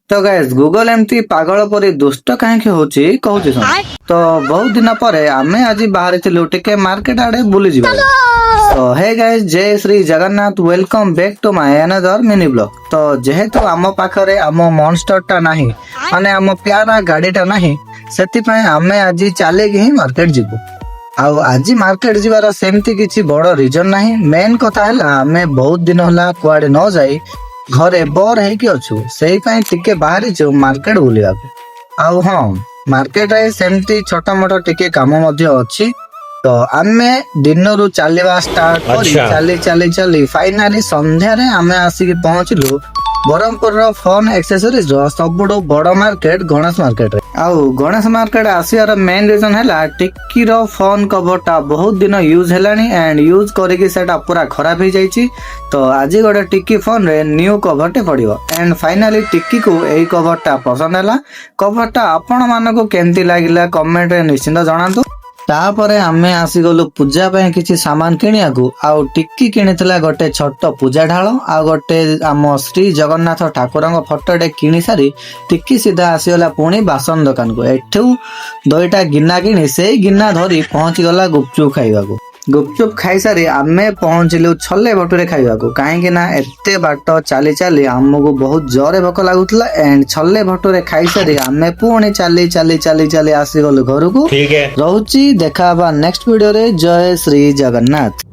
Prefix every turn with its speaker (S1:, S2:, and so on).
S1: तो guys Google एमती पागल परी दुष्ट कहीं होची कहूची सुन। तो बहुत दिन पर आमे आज बाहर थिलु टिके मार्केट आड़े बुली जीवा। तो हे गाइस जय Shri Jagannath welcome back to my another mini blog. तो जेहेतु आम पाखरे आम मॉन्स्टर टा नाही माने आम प्यारा गाड़ीटा नाही सेति पय आमे आज चाले ही मार्केट जीवु। आउ आज मार्केट जीवार सेमती किछि बड़ रीजन नाही। मेन कथा है आमे बहुत दिन होला कुआडे न जाई घरे बोर है अच्छु से टिके बाहरी जो मार्केट बुलिया आउ हाँ मार्केट रे सेमती छोटा मोटा टिके काम अच्छी। तो आमे दिन रु चलवा स्टार्ट चली चली चली फाइनाली संध्या रे आमे आसिक पहुंचलु बरहमपुर रो फोन एक्सेसरीज रो सबुठो बड़ मार्केट गणेश मार्केट रे। आउ गणेश मार्केट आसियार मेन रीजन है टिक्की रो फोन कवरटा बहुत दिन यूज हेलानी एंड यूज करके सेटा पूरा खराब हो जाइछि। तो आज गोटे टिक्की फोन रे न्यू कवरटे पड़िबो एंड फाइनाली टिक्की को एई कवरटा पसंद हैला। कवरटा आपण मानको केमती लागिला कमेंट रे निश्चिंत जणांतु। तापरे आमे आसी गलु पूजा पे किछि सामान किनिया को आउ टिक्की किनितला गोटे छोट पूजा ढाल आ गोटे आम श्री जगन्नाथ ठाकुरंग फोटोटे किनि सारी टिक्की सीधा आसीगला पुणी बासन दुकान को। एठू दुईटा गिना किनी से गिना धरी पहुंची गला गुपचुप खाइबाकू। गुपचुप खाई सारी आमे पहुंचलु छल्ले भटुरे खाइबाकू काहेकि ना एते बाट चली चली आमको बहुत जोरे भोक लागुतला एंड छल्ले भटुरे खाई सारी आमे पुणी चली चली चली चली आसी गलु घर को। रहूची देखा नेक्स्ट वीडियो रे। जय श्री जगन्नाथ।